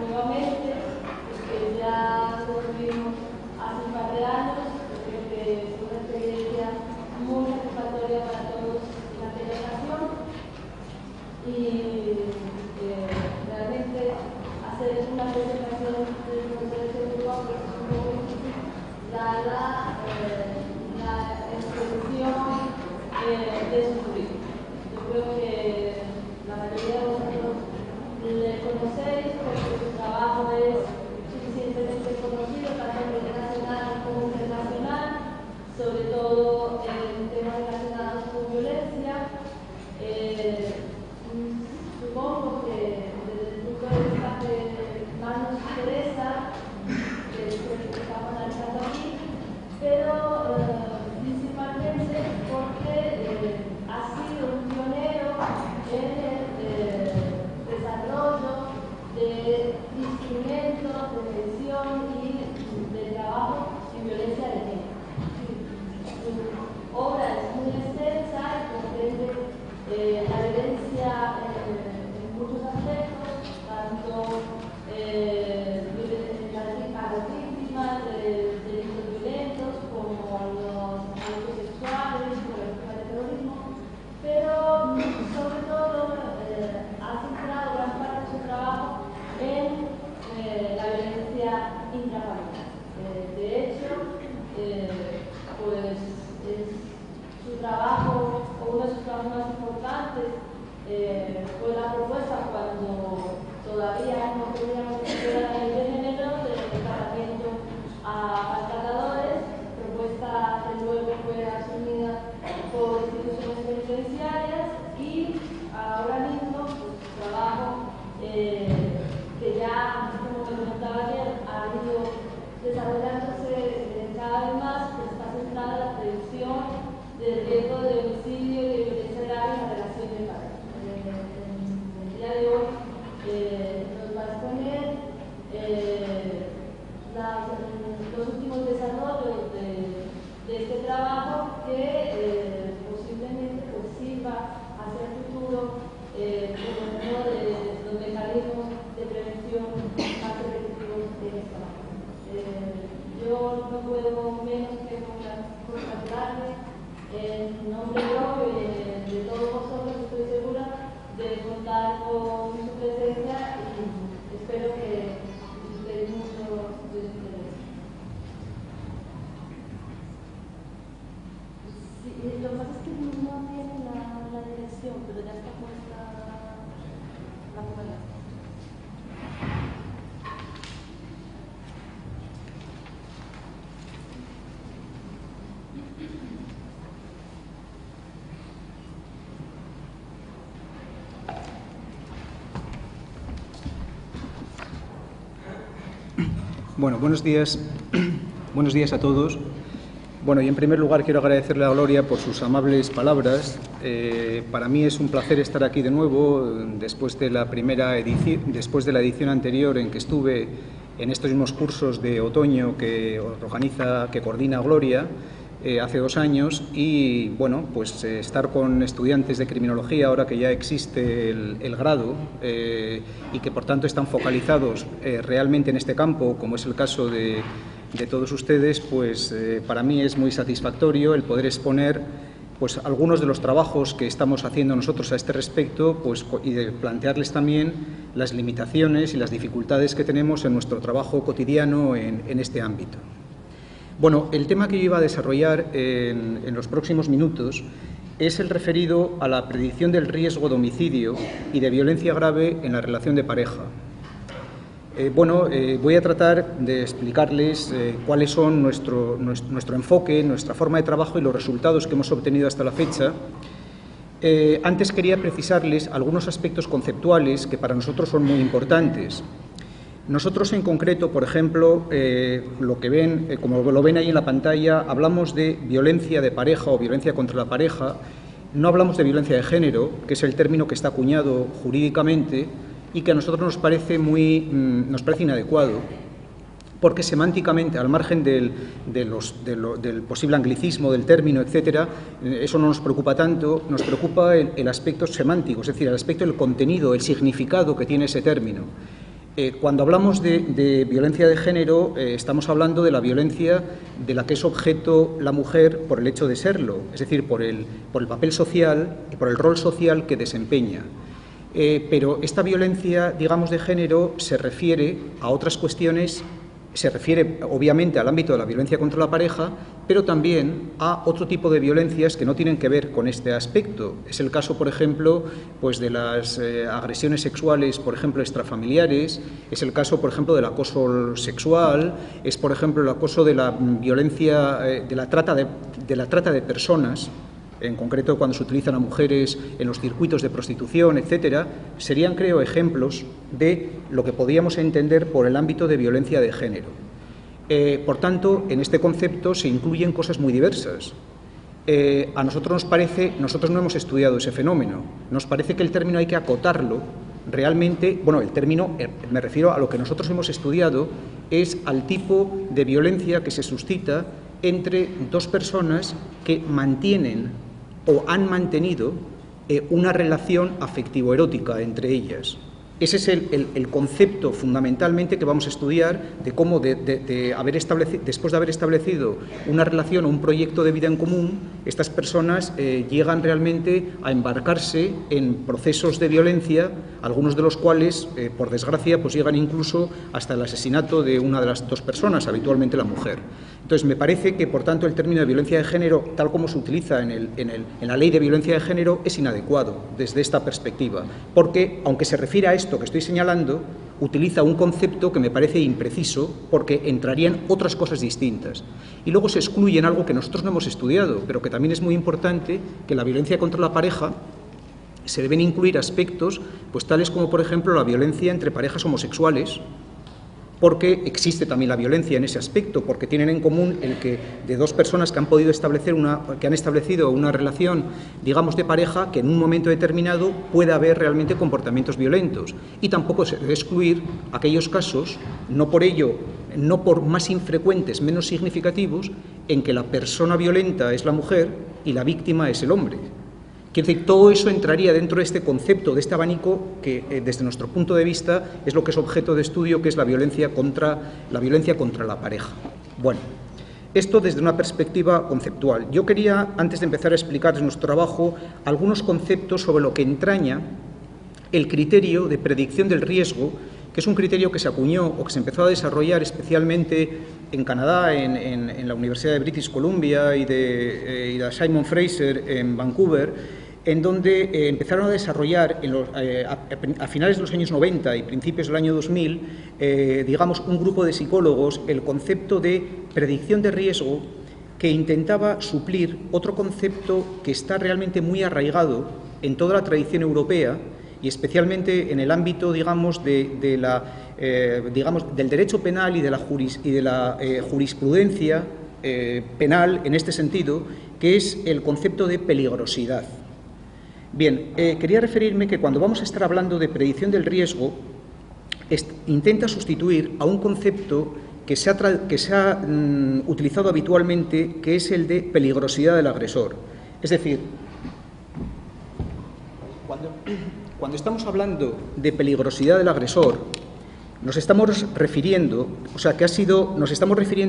nuevamente, que ya lo tuvimos hace un par de años. Creo que es una experiencia muy satisfactoria para todos en aquella ocasión y realmente hacer una presentación del profesor de grupo es un poco difícil dada la exposición de su currículum. Yo creo que la mayoría de vosotros le conocéis porque su trabajo es suficientemente conocido tanto a nivel nacional como internacional, sobre todo en temas relacionados con violencia. Supongo que desde el punto de vista que más nos interesa, que es lo que estamos analizando aquí, pero principalmente porque ha sido un pionero en el desarrollo de instrumentos de prevención y de trabajo en violencia de género. Su obra es muy extensa y comprende la violencia en muchos aspectos, tanto a las víctimas de delitos violentos como a los sexuales, como a las víctimas de terrorismo, pero sobre todo ha centrado gran parte de su trabajo en la violencia intrafamiliar. De hecho, pues su trabajo, o uno de sus trabajos más importantes, fue la propuesta cuando todavía no teníamos la ley de género del tratamiento a maltratadores, propuesta que luego fue asumida por instituciones penitenciarias y ahora mismo pues, su trabajo que ya, como me comentaba ayer, ha ido desarrollándose cada vez más, pues está centrada en la prevención del riesgo de homicidio y de violencia grave en la relación de pareja. El día de hoy nos va a exponer los últimos desarrollos de este trabajo que posiblemente pues, sirva hacia el futuro como uno de los mecanismos de prevención más efectivos en esta materia. Yo no puedo menos que congratularme en nombre propio y de todos vosotros, estoy segura de contar con su presencia y espero que disfrutéis mucho de su interés. Sí, lo que pasa es que no tiene la dirección, pero ya está puesta la comunidad. Bueno, buenos días a todos. Bueno, y en primer lugar quiero agradecerle a Gloria por sus amables palabras. Para mí es un placer estar aquí de nuevo después de la edición anterior en que estuve en estos mismos cursos de otoño que coordina Gloria hace 2 años y bueno, pues estar con estudiantes de criminología ahora que ya existe el grado y que por tanto están focalizados realmente en este campo, como es el caso de todos ustedes, pues para mí es muy satisfactorio el poder exponer pues algunos de los trabajos que estamos haciendo nosotros a este respecto, pues, y de plantearles también las limitaciones y las dificultades que tenemos en nuestro trabajo cotidiano en este ámbito. Bueno, el tema que yo iba a desarrollar en los próximos minutos es el referido a la predicción del riesgo de homicidio y de violencia grave en la relación de pareja. Voy a tratar de explicarles cuáles son nuestro enfoque, nuestra forma de trabajo y los resultados que hemos obtenido hasta la fecha. Antes quería precisarles algunos aspectos conceptuales que para nosotros son muy importantes. Nosotros en concreto, por ejemplo, lo que ven, como lo ven ahí en la pantalla, hablamos de violencia de pareja o violencia contra la pareja. No hablamos de violencia de género, que es el término que está acuñado jurídicamente y que a nosotros nos parece inadecuado, porque semánticamente, al margen del posible anglicismo del término, etcétera, eso no nos preocupa tanto, nos preocupa el aspecto semántico, es decir, el aspecto del contenido, el significado que tiene ese término. Cuando hablamos de violencia de género, estamos hablando de la violencia de la que es objeto la mujer por el hecho de serlo, es decir, por el papel social y por el rol social que desempeña. Pero esta violencia, digamos, de género se refiere a otras cuestiones. Se refiere, obviamente, al ámbito de la violencia contra la pareja, pero también a otro tipo de violencias que no tienen que ver con este aspecto. Es el caso, por ejemplo, pues de las agresiones sexuales, por ejemplo, extrafamiliares, es el caso, por ejemplo, del acoso sexual, es, por ejemplo, el acoso de la violencia, de la trata de personas, en concreto cuando se utilizan a mujeres en los circuitos de prostitución, etcétera, serían, creo, ejemplos de lo que podíamos entender por el ámbito de violencia de género. Por tanto, en este concepto se incluyen cosas muy diversas. A nosotros nos parece, nosotros no hemos estudiado ese fenómeno, nos parece que el término hay que acotarlo realmente, bueno, el término, me refiero a lo que nosotros hemos estudiado, es al tipo de violencia que se suscita entre dos personas que mantienen o han mantenido una relación afectivo-erótica entre ellas. Ese es el concepto fundamentalmente que vamos a estudiar de cómo después de haber establecido una relación o un proyecto de vida en común, estas personas llegan realmente a embarcarse en procesos de violencia, algunos de los cuales, por desgracia, pues llegan incluso hasta el asesinato de una de las dos personas, habitualmente la mujer. Entonces, me parece que, por tanto, el término de violencia de género, tal como se utiliza en la ley de violencia de género, es inadecuado desde esta perspectiva, porque, aunque se refiere a esto que estoy señalando, utiliza un concepto que me parece impreciso, porque entrarían otras cosas distintas. Y luego se excluye en algo que nosotros no hemos estudiado, pero que también es muy importante, que en la violencia contra la pareja se deben incluir aspectos, pues tales como, por ejemplo, la violencia entre parejas homosexuales, porque existe también la violencia en ese aspecto, porque tienen en común el que de dos personas que han establecido una relación, digamos, de pareja, que en un momento determinado puede haber realmente comportamientos violentos. Y tampoco se debe excluir aquellos casos, no por más infrecuentes, menos significativos, en que la persona violenta es la mujer y la víctima es el hombre. Quiere decir, todo eso entraría dentro de este concepto, de este abanico que, desde nuestro punto de vista, es lo que es objeto de estudio, que es la violencia contra la pareja. Bueno, esto desde una perspectiva conceptual. Yo quería, antes de empezar a explicar nuestro trabajo, algunos conceptos sobre lo que entraña el criterio de predicción del riesgo, que es un criterio que se acuñó o que se empezó a desarrollar especialmente en Canadá, en la Universidad de British Columbia y de Simon Fraser en Vancouver, en donde empezaron a desarrollar a finales de los años 90 y principios del año 2000, digamos, un grupo de psicólogos, el concepto de predicción de riesgo, que intentaba suplir otro concepto que está realmente muy arraigado en toda la tradición europea, y especialmente en el ámbito, digamos, del derecho penal y de la jurisprudencia penal en este sentido, que es el concepto de peligrosidad. Bien, quería referirme que cuando vamos a estar hablando de predicción del riesgo, intenta sustituir a un concepto que se ha utilizado habitualmente, que es el de peligrosidad del agresor. Es decir, cuando estamos hablando de peligrosidad del agresor, nos estamos refiriendo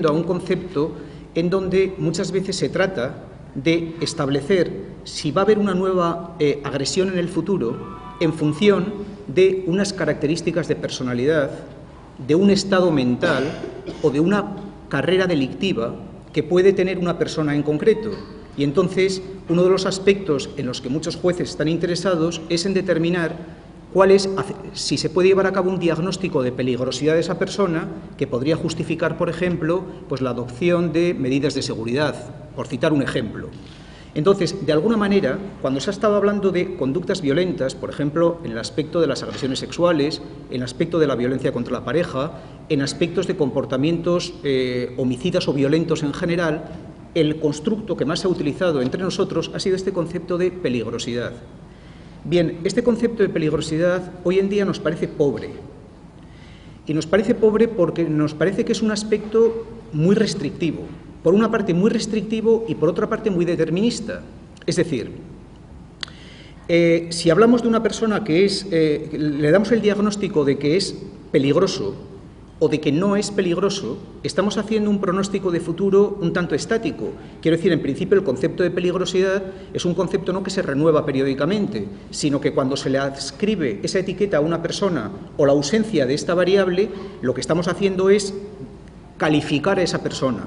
a un concepto en donde muchas veces se trata de establecer si va a haber una nueva agresión en el futuro en función de unas características de personalidad, de un estado mental o de una carrera delictiva que puede tener una persona en concreto. Y entonces, uno de los aspectos en los que muchos jueces están interesados es en determinar si se puede llevar a cabo un diagnóstico de peligrosidad de esa persona que podría justificar, por ejemplo, pues la adopción de medidas de seguridad, por citar un ejemplo. Entonces, de alguna manera, cuando se ha estado hablando de conductas violentas, por ejemplo, en el aspecto de las agresiones sexuales, en el aspecto de la violencia contra la pareja, en aspectos de comportamientos homicidas o violentos en general, el constructo que más se ha utilizado entre nosotros ha sido este concepto de peligrosidad. Bien, este concepto de peligrosidad hoy en día nos parece pobre. Y nos parece pobre porque nos parece que es un aspecto muy restrictivo. Por una parte muy restrictivo y por otra parte muy determinista. Es decir, si hablamos de una persona que le damos el diagnóstico de que es peligroso o de que no es peligroso, estamos haciendo un pronóstico de futuro un tanto estático. Quiero decir, en principio el concepto de peligrosidad es un concepto no que se renueva periódicamente, sino que cuando se le adscribe esa etiqueta a una persona o la ausencia de esta variable, lo que estamos haciendo es calificar a esa persona.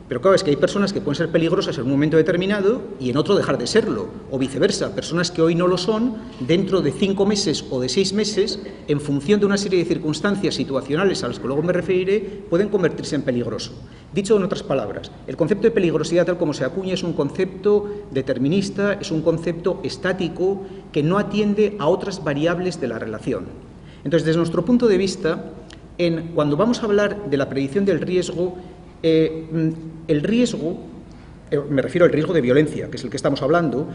Pero claro, es que hay personas que pueden ser peligrosas en un momento determinado y en otro dejar de serlo, o viceversa. Personas que hoy no lo son, dentro de 5 meses o de 6 meses, en función de una serie de circunstancias situacionales a las que luego me referiré, pueden convertirse en peligroso. Dicho en otras palabras, el concepto de peligrosidad tal como se acuña es un concepto determinista, es un concepto estático que no atiende a otras variables de la relación. Entonces, desde nuestro punto de vista, cuando vamos a hablar de la predicción del riesgo, el riesgo, me refiero al riesgo de violencia, que es el que estamos hablando,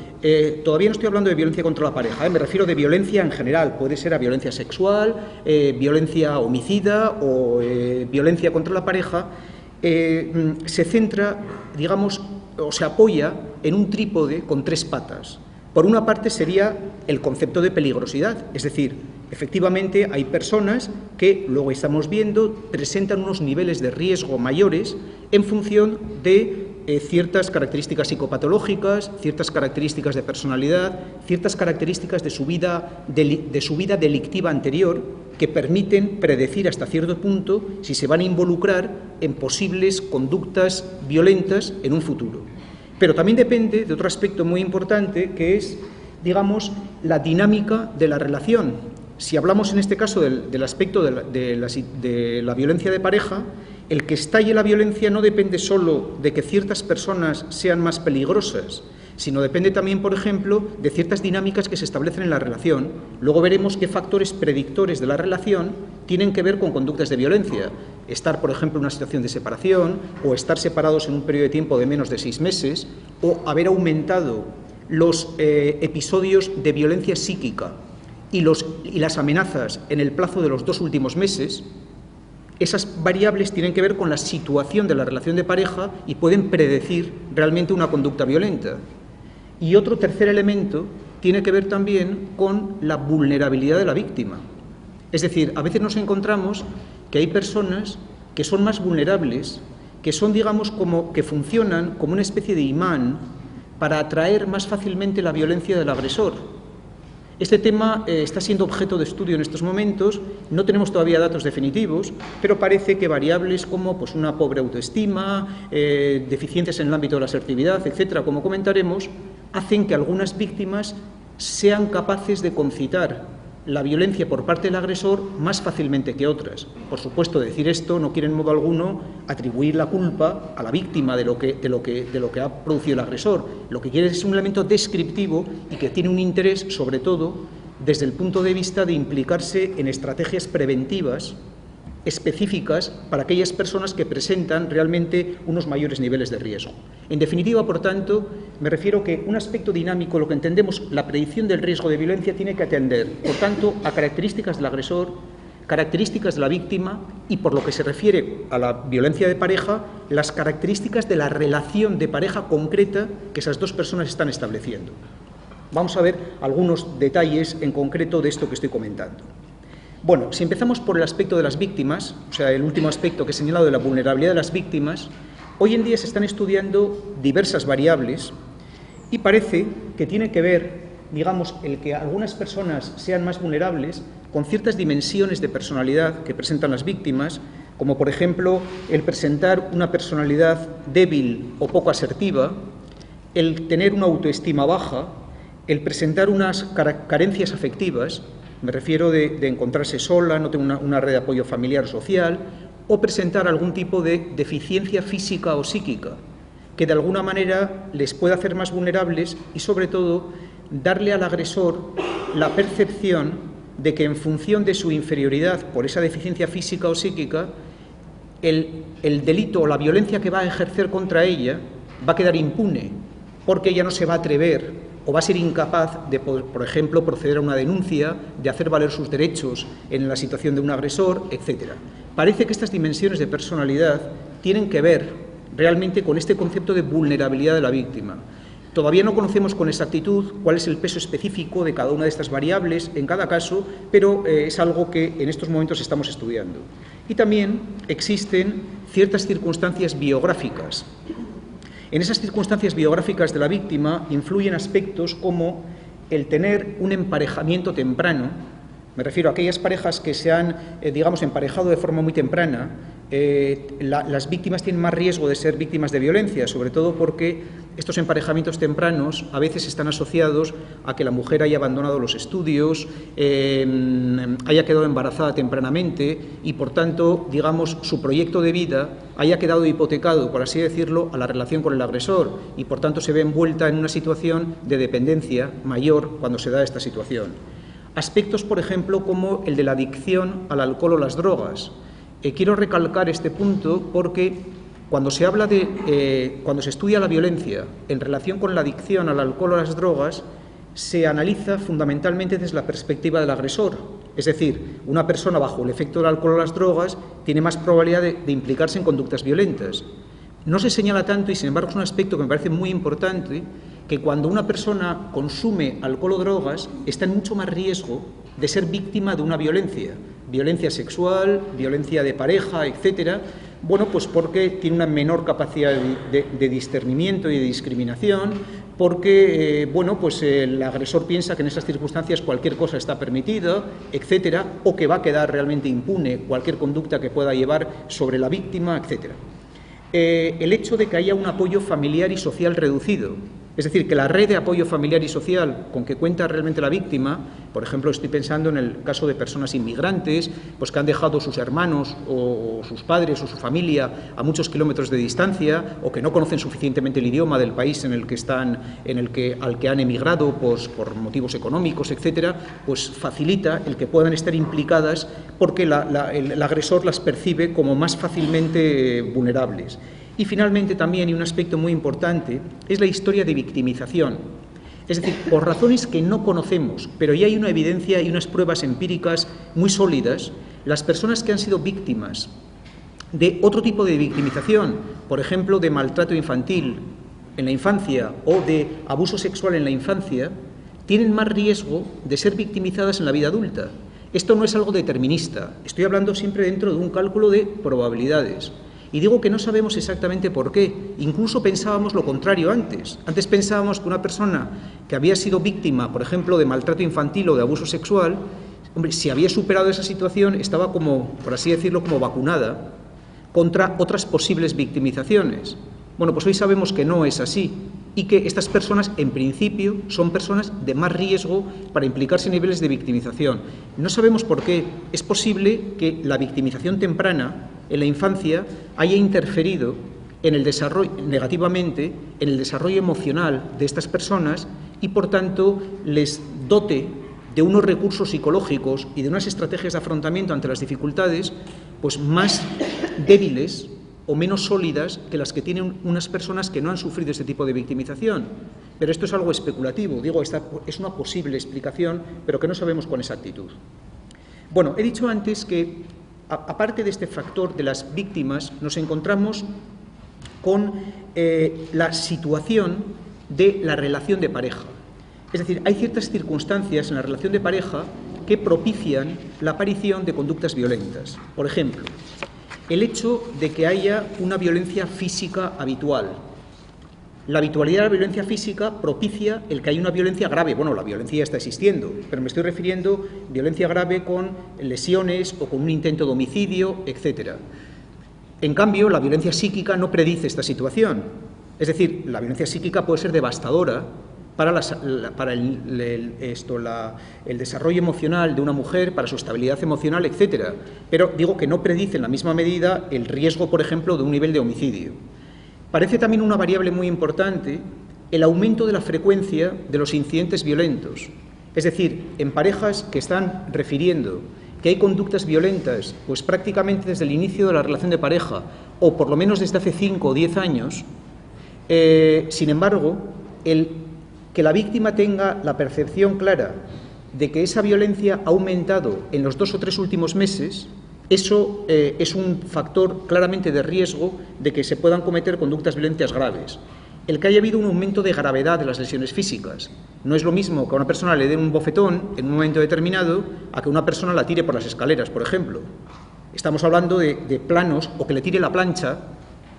todavía no estoy hablando de violencia contra la pareja, me refiero de violencia en general, puede ser a violencia sexual, violencia homicida o violencia contra la pareja, se centra, digamos, o se apoya en un trípode con 3 patas. Por una parte sería el concepto de peligrosidad, es decir, efectivamente hay personas que, luego estamos viendo, presentan unos niveles de riesgo mayores en función de ciertas características psicopatológicas, ciertas características de personalidad, ciertas características de su vida delictiva anterior que permiten predecir hasta cierto punto si se van a involucrar en posibles conductas violentas en un futuro. Pero también depende de otro aspecto muy importante que es, digamos, la dinámica de la relación. Si hablamos en este caso del aspecto de la violencia de pareja, el que estalle la violencia no depende solo de que ciertas personas sean más peligrosas, sino depende también, por ejemplo, de ciertas dinámicas que se establecen en la relación. Luego veremos qué factores predictores de la relación tienen que ver con conductas de violencia. Estar, por ejemplo, en una situación de separación, o estar separados en un periodo de tiempo de menos de 6 meses, o haber aumentado los episodios de violencia psíquica y las amenazas en el plazo de los 2 últimos meses. Esas variables tienen que ver con la situación de la relación de pareja y pueden predecir realmente una conducta violenta. Y otro tercer elemento tiene que ver también con la vulnerabilidad de la víctima. Es decir, a veces nos encontramos que hay personas que son más vulnerables, que son, digamos, como que funcionan como una especie de imán para atraer más fácilmente la violencia del agresor. Este tema está siendo objeto de estudio en estos momentos, no tenemos todavía datos definitivos, pero parece que variables como pues, una pobre autoestima, deficiencias en el ámbito de la asertividad, etcétera, como comentaremos, hacen que algunas víctimas sean capaces de concitar la violencia por parte del agresor más fácilmente que otras. Por supuesto, decir esto no quiere en modo alguno atribuir la culpa a la víctima de lo que ha producido el agresor. Lo que quiere es un elemento descriptivo y que tiene un interés, sobre todo, desde el punto de vista de implicarse en estrategias preventivas específicas para aquellas personas que presentan realmente unos mayores niveles de riesgo. En definitiva, por tanto, me refiero que un aspecto dinámico, lo que entendemos, la predicción del riesgo de violencia, tiene que atender, por tanto, a características del agresor, características de la víctima y, por lo que se refiere a la violencia de pareja, las características de la relación de pareja concreta que esas dos personas están estableciendo. Vamos a ver algunos detalles en concreto de esto que estoy comentando. Bueno, si empezamos por el aspecto de las víctimas, o sea, el último aspecto que he señalado de la vulnerabilidad de las víctimas, hoy en día se están estudiando diversas variables y parece que tiene que ver, digamos, el que algunas personas sean más vulnerables con ciertas dimensiones de personalidad que presentan las víctimas, como por ejemplo el presentar una personalidad débil o poco asertiva, el tener una autoestima baja, el presentar unas carencias afectivas. Me refiero de encontrarse sola, no tener una red de apoyo familiar o social, o presentar algún tipo de deficiencia física o psíquica, que de alguna manera les puede hacer más vulnerables y, sobre todo, darle al agresor la percepción de que en función de su inferioridad por esa deficiencia física o psíquica, el delito o la violencia que va a ejercer contra ella va a quedar impune, porque ella no se va a atrever o va a ser incapaz de, por ejemplo, proceder a una denuncia, de hacer valer sus derechos en la situación de un agresor, etc. Parece que estas dimensiones de personalidad tienen que ver realmente con este concepto de vulnerabilidad de la víctima. Todavía no conocemos con exactitud cuál es el peso específico de cada una de estas variables en cada caso, pero es algo que en estos momentos estamos estudiando. Y también existen ciertas circunstancias biográficas. En esas circunstancias biográficas de la víctima influyen aspectos como el tener un emparejamiento temprano. Me refiero a aquellas parejas que se han, digamos, emparejado de forma muy temprana. Las víctimas tienen más riesgo de ser víctimas de violencia, sobre todo porque estos emparejamientos tempranos a veces están asociados a que la mujer haya abandonado los estudios, haya quedado embarazada tempranamente y, por tanto, digamos, su proyecto de vida haya quedado hipotecado, por así decirlo, a la relación con el agresor y, por tanto, se ve envuelta en una situación de dependencia mayor cuando se da esta situación. Aspectos, por ejemplo, como el de la adicción al alcohol o las drogas. Quiero recalcar este punto porque cuando se habla cuando se estudia la violencia en relación con la adicción al alcohol o las drogas, se analiza fundamentalmente desde la perspectiva del agresor. Es decir, una persona bajo el efecto del alcohol o las drogas tiene más probabilidad de implicarse en conductas violentas. No se señala tanto, y sin embargo es un aspecto que me parece muy importante, que cuando una persona consume alcohol o drogas está en mucho más riesgo de ser víctima de una violencia sexual, violencia de pareja, etcétera. Bueno, pues porque tiene una menor capacidad de discernimiento y de discriminación, porque bueno, pues el agresor piensa que en esas circunstancias cualquier cosa está permitida, etcétera, o que va a quedar realmente impune cualquier conducta que pueda llevar sobre la víctima, etcétera. El hecho de que haya un apoyo familiar y social reducido, es decir, que la red de apoyo familiar y social con que cuenta realmente la víctima, por ejemplo, estoy pensando en el caso de personas inmigrantes, pues que han dejado sus hermanos o sus padres o su familia a muchos kilómetros de distancia, o que no conocen suficientemente el idioma del país en el que están, al que han emigrado, pues por motivos económicos, etcétera, pues facilita el que puedan estar implicadas porque el agresor las percibe como más fácilmente vulnerables. Y finalmente también, y un aspecto muy importante, es la historia de victimización. Es decir, por razones que no conocemos, pero ya hay una evidencia y unas pruebas empíricas muy sólidas, las personas que han sido víctimas de otro tipo de victimización, por ejemplo, de maltrato infantil en la infancia o de abuso sexual en la infancia, tienen más riesgo de ser victimizadas en la vida adulta. Esto no es algo determinista, estoy hablando siempre dentro de un cálculo de probabilidades. Y digo que no sabemos exactamente por qué. Incluso pensábamos lo contrario antes. Antes pensábamos que una persona que había sido víctima, por ejemplo, de maltrato infantil o de abuso sexual, hombre, si había superado esa situación, estaba como, por así decirlo, como vacunada contra otras posibles victimizaciones. Bueno, pues hoy sabemos que no es así y que estas personas, en principio, son personas de más riesgo para implicarse en niveles de victimización. No sabemos por qué. Es posible que la victimización temprana en la infancia haya interferido en el desarrollo, negativamente en el desarrollo emocional de estas personas y, por tanto, les dote de unos recursos psicológicos y de unas estrategias de afrontamiento ante las dificultades pues más débiles o menos sólidas que las que tienen unas personas que no han sufrido este tipo de victimización. Pero esto es algo especulativo, digo, esta es una posible explicación, pero que no sabemos con exactitud. Bueno, he dicho antes que aparte de este factor de las víctimas, nos encontramos con la situación de la relación de pareja. Es decir, hay ciertas circunstancias en la relación de pareja que propician la aparición de conductas violentas. Por ejemplo, el hecho de que haya una violencia física habitual. La habitualidad de la violencia física propicia el que haya una violencia grave. Bueno, la violencia ya está existiendo, pero me estoy refiriendo a violencia grave con lesiones o con un intento de homicidio, etcétera. En cambio, la violencia psíquica no predice esta situación. Es decir, la violencia psíquica puede ser devastadora para el desarrollo emocional de una mujer, para su estabilidad emocional, etcétera. Pero digo que no predice en la misma medida el riesgo, por ejemplo, de un nivel de homicidio. Parece también una variable muy importante el aumento de la frecuencia de los incidentes violentos. Es decir, en parejas que están refiriendo que hay conductas violentas, pues prácticamente desde el inicio de la relación de pareja, o por lo menos desde hace 5 o 10 años, sin embargo, que la víctima tenga la percepción clara de que esa violencia ha aumentado en los 2 o 3 últimos meses, eso es un factor claramente de riesgo de que se puedan cometer conductas violentas graves. el que haya habido un aumento de gravedad de las lesiones físicas. No es lo mismo que a una persona le den un bofetón en un momento determinado a que una persona la tire por las escaleras, por ejemplo. Estamos hablando de planos, o que le tire la plancha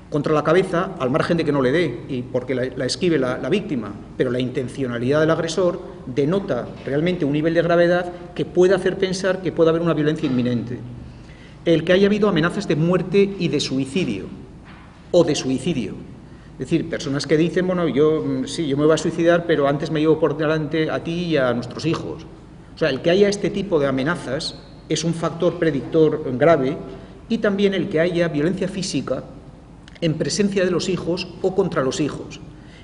contra la cabeza al margen de que no le dé y porque la esquive la víctima, pero la intencionalidad del agresor denota realmente un nivel de gravedad que puede hacer pensar que puede haber una violencia inminente. El que haya habido amenazas de muerte y de suicidio, o de suicidio. Es decir, personas que dicen, bueno, yo me voy a suicidar, pero antes me llevo por delante a ti y a nuestros hijos. O sea, el que haya este tipo de amenazas es un factor predictor grave, y también el que haya violencia física en presencia de los hijos o contra los hijos.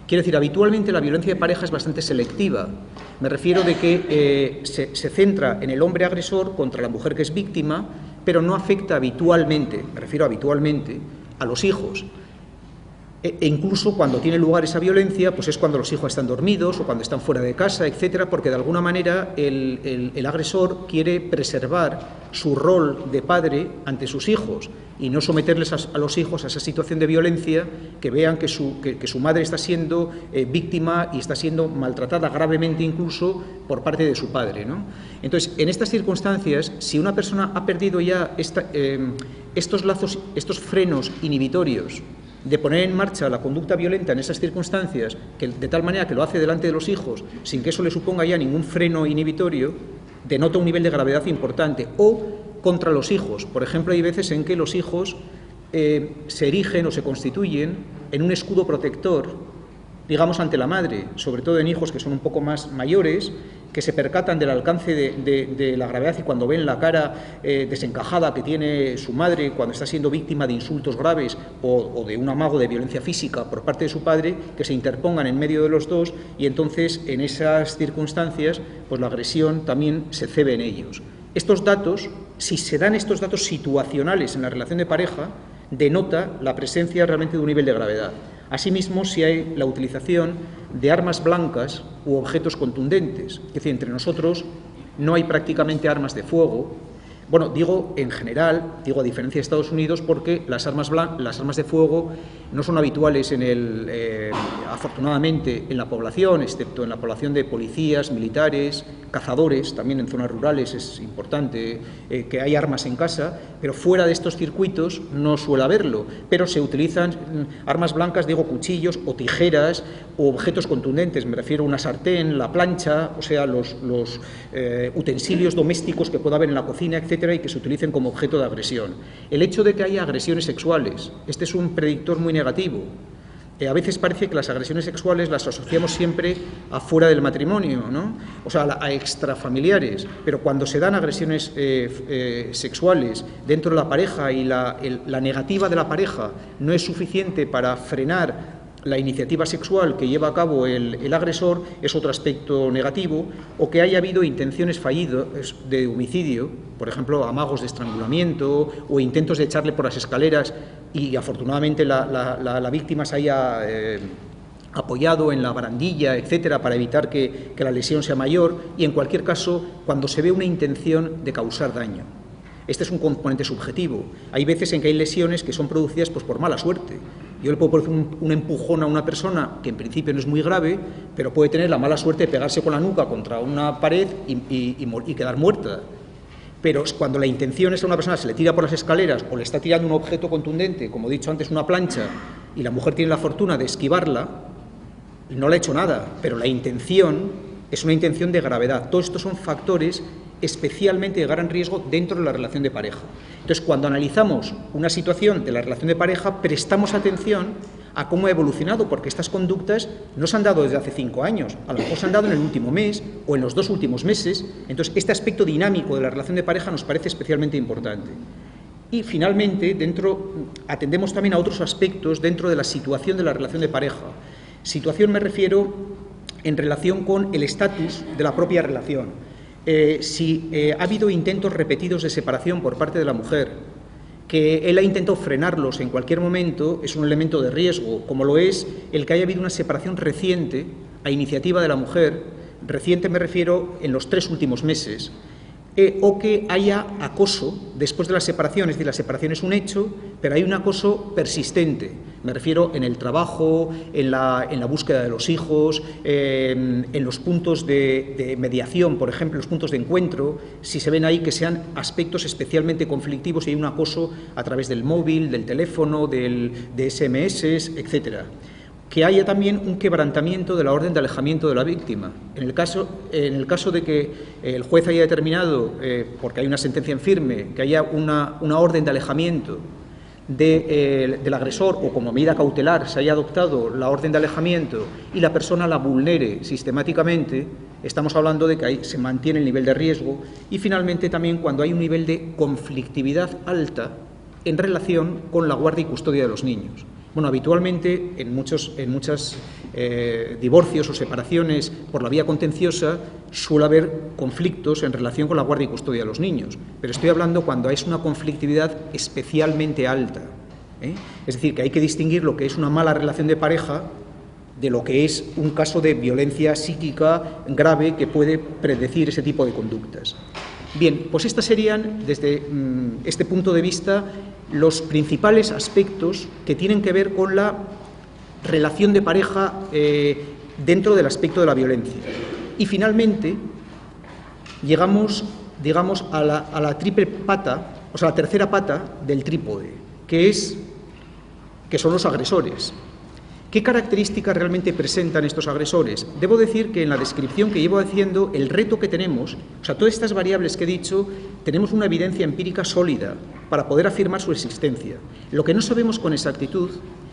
Quiero decir, habitualmente la violencia de pareja es bastante selectiva. Me refiero de que se centra en el hombre agresor contra la mujer que es víctima, pero no afecta habitualmente, me refiero habitualmente, a los hijos. E incluso cuando tiene lugar esa violencia, pues es cuando los hijos están dormidos o cuando están fuera de casa, etcétera, porque de alguna manera el agresor quiere preservar su rol de padre ante sus hijos y no someterles a los hijos a esa situación de violencia, que vean que su madre está siendo víctima y está siendo maltratada gravemente incluso por parte de su padre, ¿no? Entonces, en estas circunstancias, si una persona ha perdido ya estos lazos, estos frenos inhibitorios de poner en marcha la conducta violenta en esas circunstancias, de tal manera que lo hace delante de los hijos, sin que eso le suponga ya ningún freno inhibitorio, denota un nivel de gravedad importante. O contra los hijos. Por ejemplo, hay veces en que los hijos se erigen o se constituyen en un escudo protector, digamos, ante la madre, sobre todo en hijos que son un poco más mayores, que se percatan del alcance de la gravedad y cuando ven la cara desencajada que tiene su madre cuando está siendo víctima de insultos graves o de un amago de violencia física por parte de su padre, que se interpongan en medio de los dos y entonces en esas circunstancias pues la agresión también se cebe en ellos. Estos datos, si se dan estos datos situacionales en la relación de pareja, denota la presencia realmente de un nivel de gravedad. Asimismo, si hay la utilización de armas blancas u objetos contundentes, es decir, entre nosotros no hay prácticamente armas de fuego. Bueno, digo en general, digo a diferencia de Estados Unidos, porque las armas de fuego no son habituales afortunadamente en la población, excepto en la población de policías, militares, cazadores. También en zonas rurales es importante que hay armas en casa, pero fuera de estos circuitos no suele haberlo. Pero se utilizan armas blancas, digo cuchillos o tijeras o objetos contundentes. Me refiero a una sartén, la plancha, o sea, los utensilios domésticos que pueda haber en la cocina, etc., y que se utilicen como objeto de agresión. El hecho de que haya agresiones sexuales, este es un predictor muy negativo. A veces parece que las agresiones sexuales las asociamos siempre a fuera del matrimonio, ¿no? O sea, a extrafamiliares, pero cuando se dan agresiones sexuales dentro de la pareja y la negativa de la pareja no es suficiente para frenar la iniciativa sexual que lleva a cabo el agresor, es otro aspecto negativo, o que haya habido intenciones fallidas de homicidio, por ejemplo, amagos de estrangulamiento o intentos de echarle por las escaleras y afortunadamente la víctima se haya apoyado en la barandilla, etcétera, para evitar que la lesión sea mayor, y en cualquier caso, cuando se ve una intención de causar daño. Este es un componente subjetivo. Hay veces en que hay lesiones que son producidas pues, por mala suerte. Yo le puedo poner un empujón a una persona que en principio no es muy grave, pero puede tener la mala suerte de pegarse con la nuca contra una pared y quedar muerta. Pero cuando la intención es a una persona se le tira por las escaleras o le está tirando un objeto contundente, como he dicho antes, una plancha, y la mujer tiene la fortuna de esquivarla, no le ha hecho nada, pero la intención es una intención de gravedad. Todos estos son factores especialmente de gran riesgo dentro de la relación de pareja. Entonces, cuando analizamos una situación de la relación de pareja, prestamos atención a cómo ha evolucionado, porque estas conductas no se han dado desde hace 5 años, a lo mejor se han dado en el último mes o en los 2 últimos meses. Entonces, este aspecto dinámico de la relación de pareja nos parece especialmente importante. Y, finalmente, atendemos también a otros aspectos dentro de la situación de la relación de pareja. Situación me refiero en relación con el estatus de la propia relación. Si ha habido intentos repetidos de separación por parte de la mujer, que él ha intentado frenarlos en cualquier momento, es un elemento de riesgo, como lo es el que haya habido una separación reciente a iniciativa de la mujer, reciente me refiero en los 3 últimos meses, o que haya acoso después de la separación, es decir, la separación es un hecho, pero hay un acoso persistente. Me refiero en el trabajo, en la búsqueda de los hijos, en los puntos de mediación, por ejemplo, los puntos de encuentro, si se ven ahí que sean aspectos especialmente conflictivos y hay un acoso a través del móvil, del teléfono, de SMS, etcétera. Que haya también un quebrantamiento de la orden de alejamiento de la víctima. En el caso de que el juez haya determinado, porque hay una sentencia en firme, que haya una orden de alejamiento del agresor, o como medida cautelar se haya adoptado la orden de alejamiento y la persona la vulnere sistemáticamente, estamos hablando de que ahí se mantiene el nivel de riesgo. Y finalmente también cuando hay un nivel de conflictividad alta en relación con la guardia y custodia de los niños. Bueno, habitualmente en muchos divorcios o separaciones por la vía contenciosa suele haber conflictos en relación con la guardia y custodia de los niños, pero estoy hablando cuando es una conflictividad especialmente alta, ¿eh? Es decir, que hay que distinguir lo que es una mala relación de pareja de lo que es un caso de violencia psíquica grave que puede predecir ese tipo de conductas. Bien, pues estas serían, desde este punto de vista, los principales aspectos que tienen que ver con la relación de pareja dentro del aspecto de la violencia. Y finalmente llegamos, digamos, a la triple pata, o sea, la tercera pata del trípode, que son los agresores. ¿Qué características realmente presentan estos agresores? Debo decir que en la descripción que llevo haciendo, el reto que tenemos, o sea, todas estas variables que he dicho, tenemos una evidencia empírica sólida para poder afirmar su existencia. Lo que no sabemos con exactitud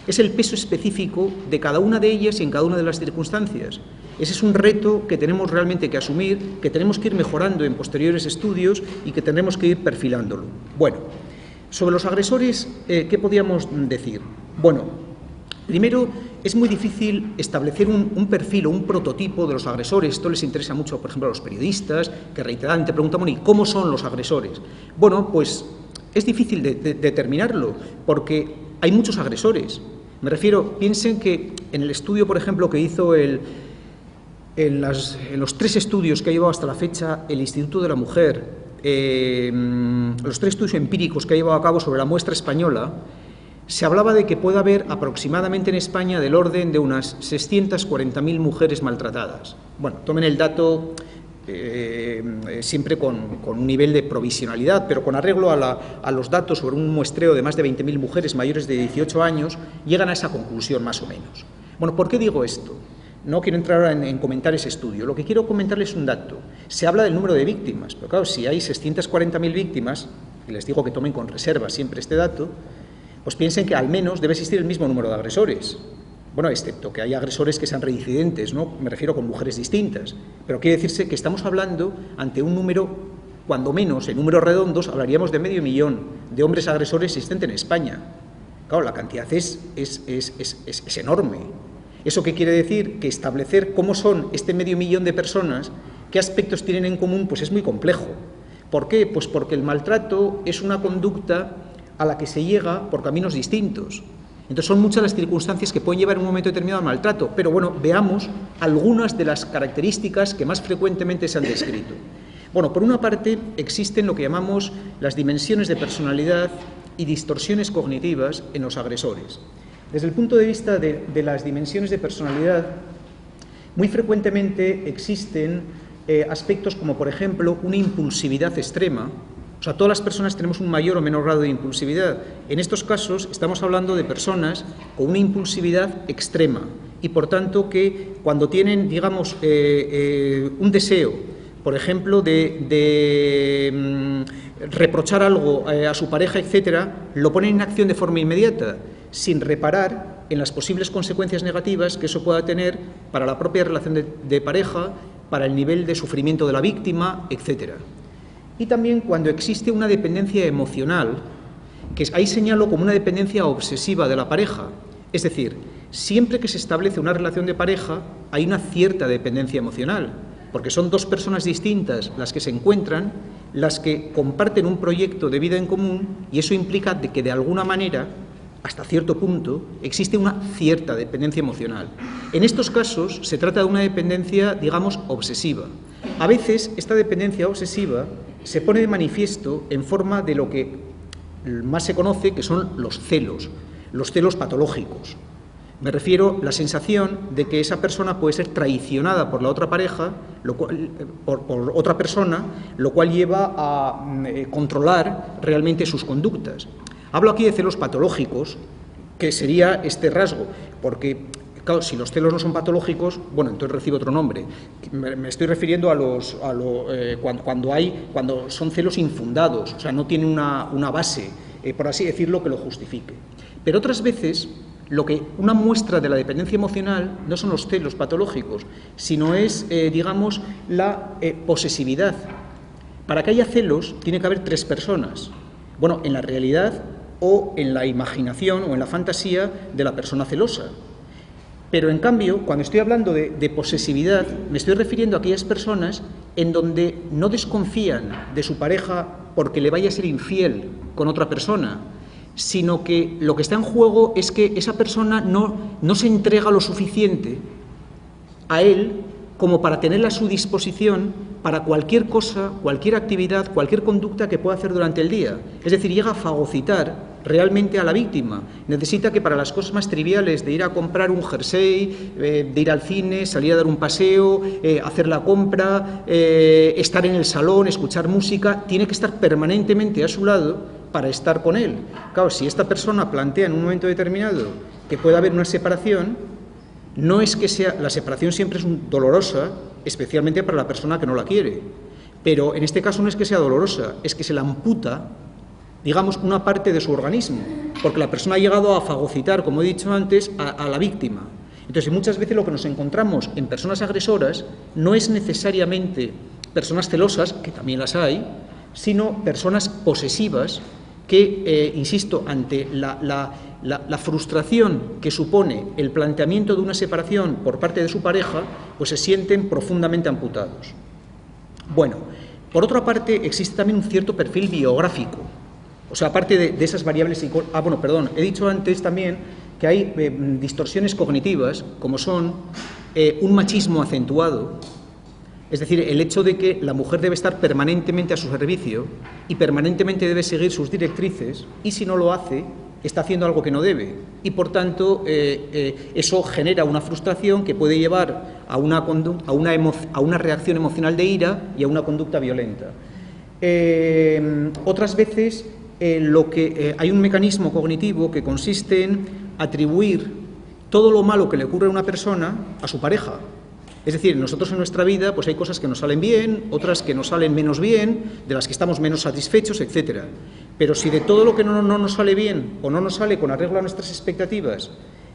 es el peso específico de cada una de ellas y en cada una de las circunstancias. Ese es un reto que tenemos realmente que asumir, que tenemos que ir mejorando en posteriores estudios y que tendremos que ir perfilándolo. Bueno, sobre los agresores, ¿qué podríamos decir? Bueno, primero, es muy difícil establecer un perfil o un prototipo de los agresores. Esto les interesa mucho, por ejemplo, a los periodistas, que reiteradamente preguntan, bueno, ¿y cómo son los agresores? Bueno, pues es difícil de determinarlo, porque hay muchos agresores. Me refiero, piensen que en el estudio, por ejemplo, que hizo en los 3 estudios que ha llevado hasta la fecha el Instituto de la Mujer, los 3 estudios empíricos que ha llevado a cabo sobre la muestra española, se hablaba de que puede haber aproximadamente en España del orden de unas 640.000 mujeres maltratadas. Bueno, tomen el dato siempre con un nivel de provisionalidad, pero con arreglo a los datos sobre un muestreo de más de 20.000 mujeres mayores de 18 años, llegan a esa conclusión más o menos. Bueno, ¿por qué digo esto? No quiero entrar ahora en comentar ese estudio. Lo que quiero comentarles es un dato. Se habla del número de víctimas, pero claro, si hay 640.000 víctimas, y les digo que tomen con reserva siempre este dato, pues piensen que al menos debe existir el mismo número de agresores. Bueno, excepto que hay agresores que sean reincidentes, ¿no? Me refiero con mujeres distintas. Pero quiere decirse que estamos hablando ante un número, cuando menos, en números redondos, hablaríamos de 500.000 de hombres agresores existentes en España. Claro, la cantidad es enorme. ¿Eso qué quiere decir? Que establecer cómo son este 500.000 de personas, qué aspectos tienen en común, pues es muy complejo. ¿Por qué? Pues porque el maltrato es una conducta a la que se llega por caminos distintos. Entonces son muchas las circunstancias que pueden llevar en un momento determinado al maltrato, pero bueno, veamos algunas de las características que más frecuentemente se han descrito. Bueno, por una parte existen lo que llamamos las dimensiones de personalidad y distorsiones cognitivas en los agresores. Desde el punto de vista de las dimensiones de personalidad, muy frecuentemente existen aspectos como, por ejemplo, una impulsividad extrema. O sea, todas las personas tenemos un mayor o menor grado de impulsividad. En estos casos estamos hablando de personas con una impulsividad extrema y, por tanto, que cuando tienen, digamos, un deseo, por ejemplo, de reprochar algo a su pareja, etcétera, lo ponen en acción de forma inmediata, sin reparar en las posibles consecuencias negativas que eso pueda tener para la propia relación de pareja, para el nivel de sufrimiento de la víctima, etcétera. Y también cuando existe una dependencia emocional, que ahí señalo como una dependencia obsesiva de la pareja. Es decir, siempre que se establece una relación de pareja, hay una cierta dependencia emocional, porque son 2 personas distintas las que se encuentran, las que comparten un proyecto de vida en común, y eso implica de que de alguna manera, hasta cierto punto, existe una cierta dependencia emocional. En estos casos se trata de una dependencia, digamos, obsesiva. A veces esta dependencia obsesiva se pone de manifiesto en forma de lo que más se conoce, que son los celos. los celos patológicos. Me refiero a la sensación de que esa persona puede ser traicionada por la otra pareja, por otra persona, lo cual lleva a controlar realmente sus conductas. Hablo aquí de celos patológicos, que sería este rasgo, porque, claro, si los celos no son patológicos, bueno, entonces recibe otro nombre. Me estoy refiriendo cuando son celos infundados, o sea, no tienen una base, por así decirlo, que lo justifique. Pero otras veces, una muestra de la dependencia emocional no son los celos patológicos, sino es, digamos, la posesividad. Para que haya celos, tiene que haber 3 personas. Bueno, en la realidad o en la imaginación o en la fantasía de la persona celosa. Pero, en cambio, cuando estoy hablando de posesividad, me estoy refiriendo a aquellas personas en donde no desconfían de su pareja porque le vaya a ser infiel con otra persona, sino que lo que está en juego es que esa persona no se entrega lo suficiente a él como para tenerla a su disposición para cualquier cosa, cualquier actividad, cualquier conducta que pueda hacer durante el día. Es decir, llega a fagocitar realmente a la víctima. Necesita que para las cosas más triviales de ir a comprar un jersey, de ir al cine, salir a dar un paseo, hacer la compra, estar en el salón, escuchar música, tiene que estar permanentemente a su lado para estar con él. Claro, si esta persona plantea en un momento determinado que puede haber una separación, no es que sea, la separación siempre es dolorosa, especialmente para la persona que no la quiere, pero en este caso no es que sea dolorosa, es que se le amputa, digamos, una parte de su organismo, porque la persona ha llegado a fagocitar, como he dicho antes, a la víctima. Entonces, muchas veces lo que nos encontramos en personas agresoras no es necesariamente personas celosas, que también las hay, sino personas posesivas que, insisto, ante la frustración que supone el planteamiento de una separación por parte de su pareja, pues se sienten profundamente amputados. Bueno, por otra parte, existe también un cierto perfil biográfico. O sea, aparte de esas variables he dicho antes también que hay distorsiones cognitivas, como son un machismo acentuado. Es decir, el hecho de que la mujer debe estar permanentemente a su servicio y permanentemente debe seguir sus directrices, y si no lo hace, está haciendo algo que no debe. Y, por tanto, eso genera una frustración que puede llevar a una reacción emocional de ira y a una conducta violenta. Otras veces, hay un mecanismo cognitivo que consiste en atribuir todo lo malo que le ocurre a una persona a su pareja. Es decir, nosotros en nuestra vida pues hay cosas que nos salen bien, otras que nos salen menos bien, de las que estamos menos satisfechos, etc. Pero si de todo lo que no nos sale bien o no nos sale con arreglo a nuestras expectativas,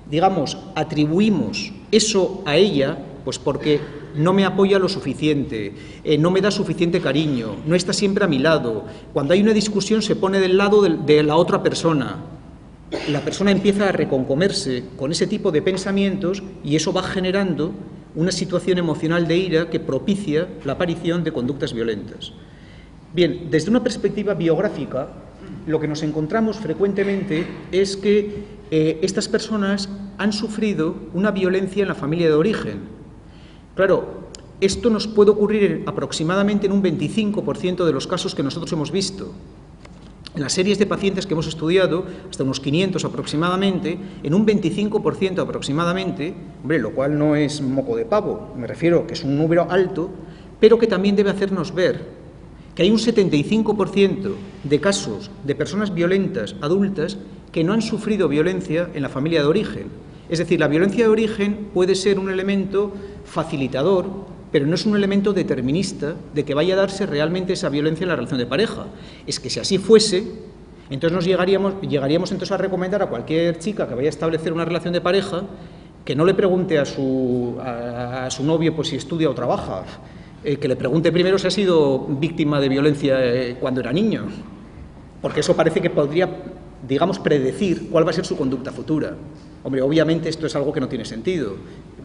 digamos, atribuimos eso a ella, pues porque no me apoya lo suficiente, no me da suficiente cariño, no está siempre a mi lado. Cuando hay una discusión se pone del lado de la otra persona. La persona empieza a reconcomerse con ese tipo de pensamientos y eso va generando una situación emocional de ira que propicia la aparición de conductas violentas. Bien, desde una perspectiva biográfica, lo que nos encontramos frecuentemente es que estas personas han sufrido una violencia en la familia de origen. Claro, esto nos puede ocurrir aproximadamente en un 25% de los casos que nosotros hemos visto. En las series de pacientes que hemos estudiado, hasta unos 500 aproximadamente, en un 25% aproximadamente, lo cual no es moco de pavo, me refiero que es un número alto, pero que también debe hacernos ver que hay un 75% de casos de personas violentas adultas que no han sufrido violencia en la familia de origen. Es decir, la violencia de origen puede ser un elemento facilitador, pero no es un elemento determinista de que vaya a darse realmente esa violencia en la relación de pareja. Es que si así fuese, entonces llegaríamos entonces a recomendar a cualquier chica que vaya a establecer una relación de pareja que no le pregunte a su novio pues si estudia o trabaja, que le pregunte primero si ha sido víctima de violencia cuando era niño, porque eso parece que podría, digamos, predecir cuál va a ser su conducta futura. Hombre, obviamente esto es algo que no tiene sentido,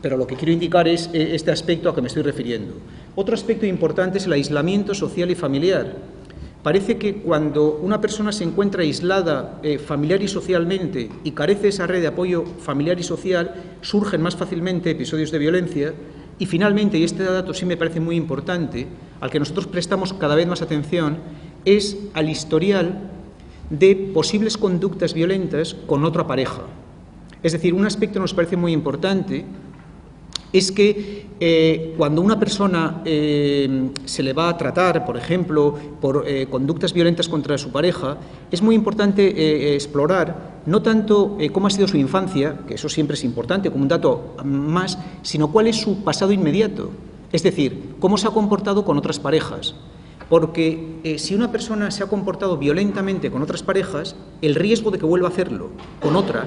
pero lo que quiero indicar es este aspecto a que me estoy refiriendo. Otro aspecto importante es el aislamiento social y familiar. Parece que cuando una persona se encuentra aislada familiar y socialmente y carece de esa red de apoyo familiar y social, surgen más fácilmente episodios de violencia. Y finalmente, y este dato sí me parece muy importante, al que nosotros prestamos cada vez más atención, es al historial de posibles conductas violentas con otra pareja. Es decir, un aspecto que nos parece muy importante es que cuando una persona se le va a tratar, por ejemplo, por conductas violentas contra su pareja, es muy importante explorar no tanto cómo ha sido su infancia, que eso siempre es importante como un dato más, sino cuál es su pasado inmediato. Es decir, cómo se ha comportado con otras parejas. Porque si una persona se ha comportado violentamente con otras parejas, el riesgo de que vuelva a hacerlo con otra,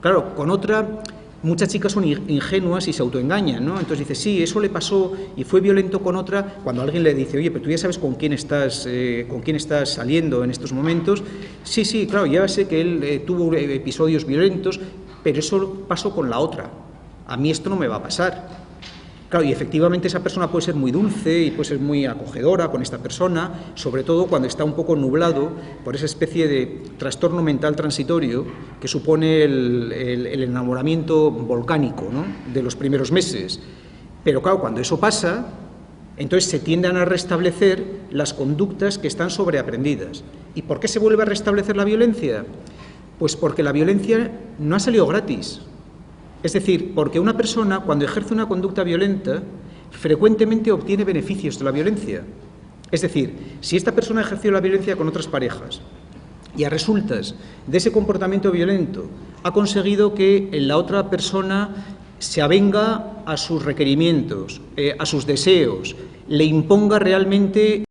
claro, con otra, muchas chicas son ingenuas y se autoengañan, ¿no? Entonces dice, sí, eso le pasó y fue violento con otra, cuando alguien le dice, oye, pero tú ya sabes con quién estás saliendo en estos momentos. Sí, sí, claro, ya sé que él tuvo episodios violentos, pero eso pasó con la otra. A mí esto no me va a pasar. Claro, y efectivamente esa persona puede ser muy dulce y puede ser muy acogedora con esta persona, sobre todo cuando está un poco nublado por esa especie de trastorno mental transitorio que supone el enamoramiento volcánico, ¿no?, de los primeros meses. Pero claro, cuando eso pasa, entonces se tienden a restablecer las conductas que están sobreaprendidas. ¿Y por qué se vuelve a restablecer la violencia? Pues porque la violencia no ha salido gratis. Es decir, porque una persona, cuando ejerce una conducta violenta, frecuentemente obtiene beneficios de la violencia. Es decir, si esta persona ejerció la violencia con otras parejas y a resultas de ese comportamiento violento ha conseguido que la otra persona se avenga a sus requerimientos, a sus deseos, le imponga realmente